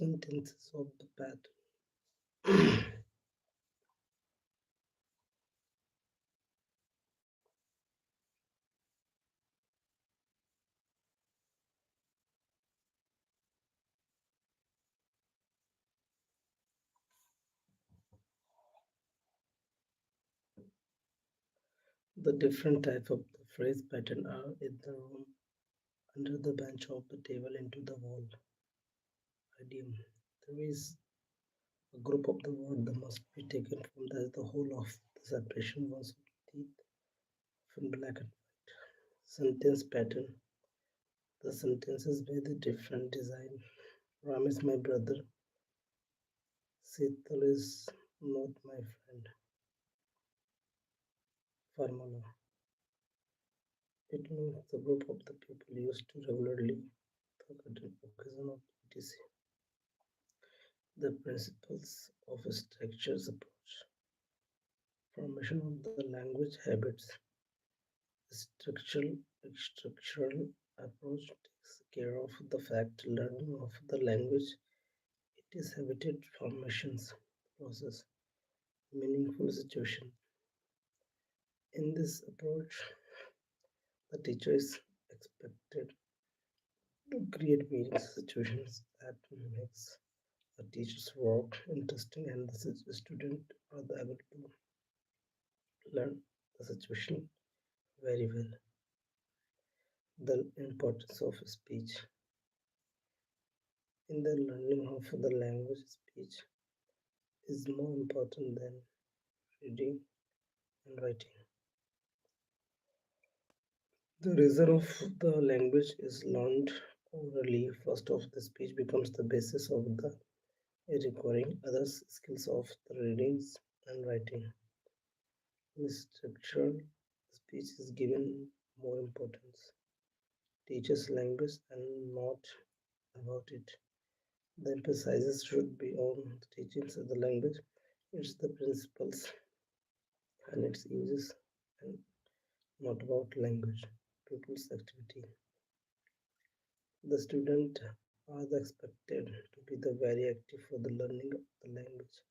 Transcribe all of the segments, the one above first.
Sentences of the pattern. The different type of the phrase pattern are in the room, under the bench of the table, into the wall. Idiom. There is a group of the word that must be taken from the whole of the separation ones of teeth, often black and white. Sentence pattern. The sentences with a different design. Ram is my brother. Sital is not my friend. Formula. It means the group of the people used to regularly talk at an occasion of etc. The principles of a structure's approach. Formation of the language habits. Structural approach takes care of the fact learning of the language. It is habited formations process, meaningful situation. In this approach, the teacher is expected to create meaningful situations that makes a teacher's work interesting and the student are able to learn the situation very well. The importance of speech. In the learning of the language, speech is more important than reading and writing. The reason of the language is learned orally. First of the speech becomes the basis of the requiring other skills of the readings and writing. In structural speech is given more importance. Teaches language and not about it. The emphasis should be on the teachings of the language, its the principles and its uses, and not about language. Pupils' activity. The student are the expected to be the very active for the learning of the language.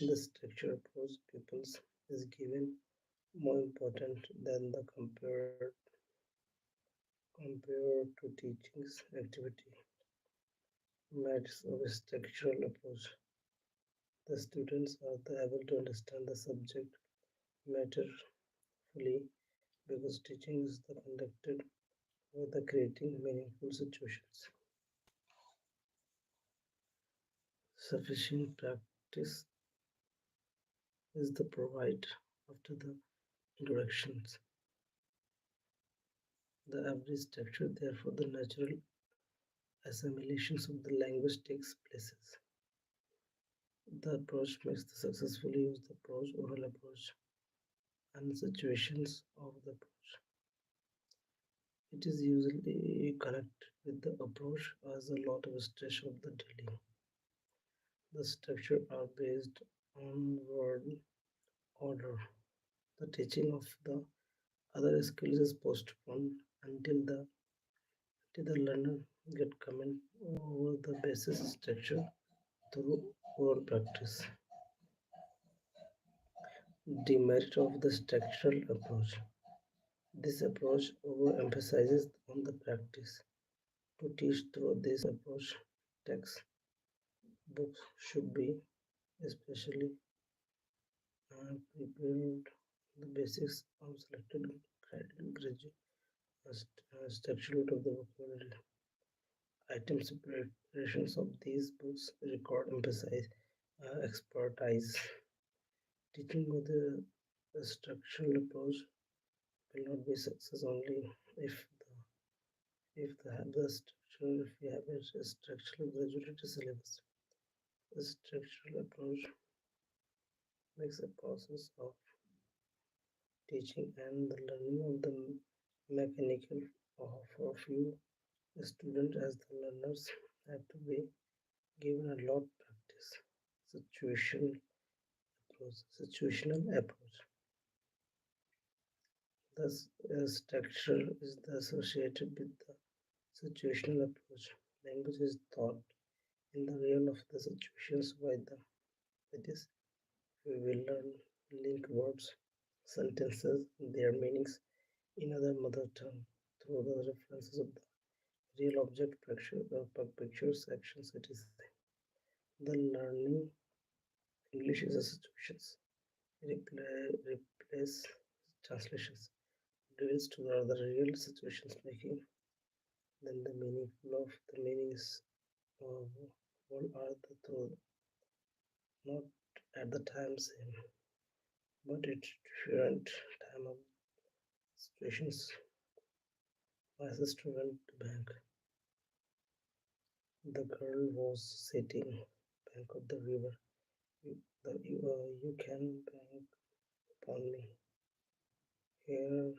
In the structure approach, pupils is given more important than the compared to teaching's activity. Matters of a structural approach. The students are the able to understand the subject matter fully because teaching is the conducted with the creating meaningful situations. Sufficient practice is the provide after the introductions. The average structure, therefore, the natural assimilations of the language takes places. The approach makes the successfully use the approach, oral approach, and situations of the approach. It is usually connected with the approach as a lot of stress of the daily. The structure are based on word order. The teaching of the other skills is postponed until the learner get command over the basis structure through oral practice. Demerit of the structural approach. This approach overemphasizes on the practice. To teach through this approach, text books should be especially prepared the basics of selected graduate structure of the vocabulary. Items preparations of these books record emphasize expertise. Teaching with the structural approach will not be success only if they have the structure, if you have a structural graduate syllabus. The structural approach makes a process of teaching and the learning of the mechanical for few students as the learners have to be given a lot practice. Situational approach. Thus, structure is associated with the situational approach. Language is taught In the real of the situations by this we will learn link words, sentences, their meanings in other mother tongue through the references of the real object pictures, actions, etc. The learning English is a situations. Replace translations. Reveals to the other real situations making then the meaningful of the meanings of all are the truth, not at the time same, but at different time of situations. My sister went to bank. The girl was sitting bank of the river. You can bank upon me. Here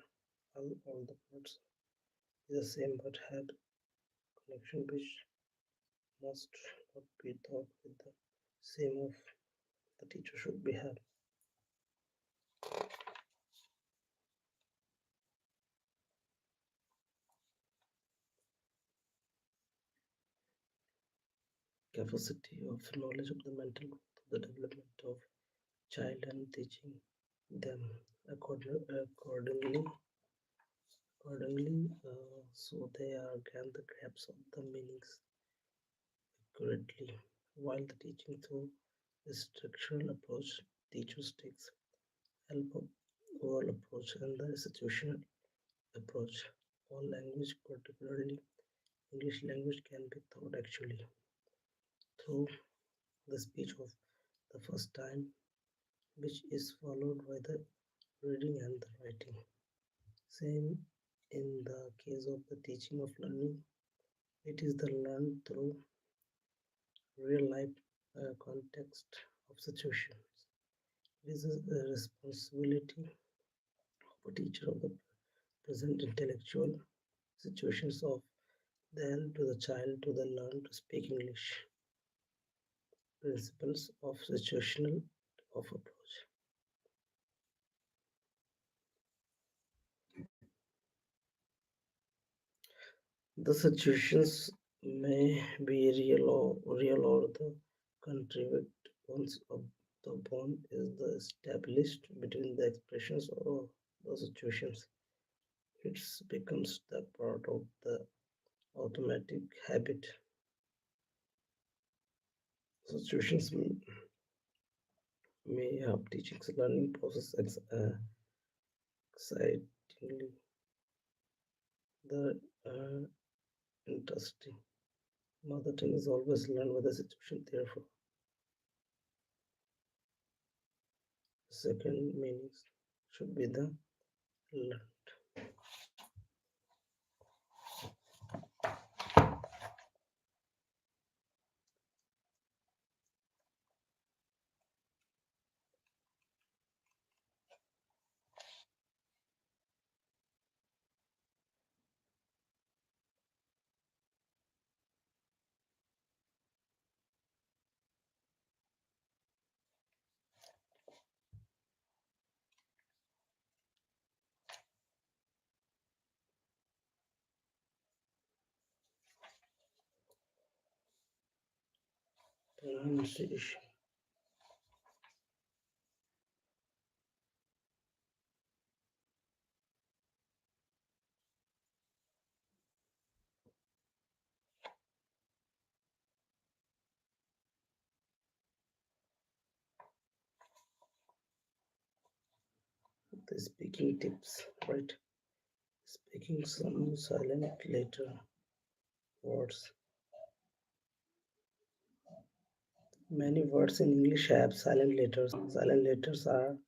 all the words is the same but had connection which must not be taught with the same of the teacher should be had. Capacity of knowledge of the mental growth of the development of child and teaching them accordingly so they are can the grasp of the meanings accurately while the teaching through the structural approach teachers takes help of overall approach and the situational approach all language particularly English language can be taught actually through the speech of the first time which is followed by the reading and the writing. Same in the case of the teaching of learning, it is the learned through real life context of situations. It is a responsibility of a teacher of the present intellectual situations of the help to the child to the learn to speak English. Principles of situational of approach. The situations may be real or the contrived ones of the bond is the established between the expressions of the situations. It becomes the part of the automatic habit. Situations may have teachings learning process excitingly the interesting. Mother tongue is always learned with the situation, therefore, second meanings should be the learn. Pronunciation. The speaking tips, right? Speaking some silent letter words. Many words in English have silent letters. Silent letters are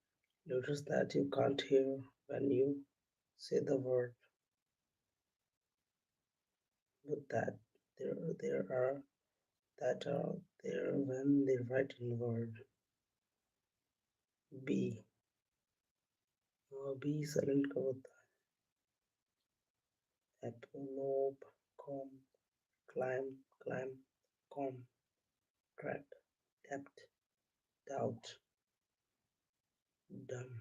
letters that you can't hear when you say the word, but that there are that are there when they write in word. B. B silent का होता है apple, com, climb, climb, com, track, depth, doubt, dumb,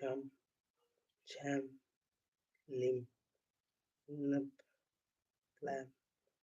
jump, jam, limb, nub, lamb.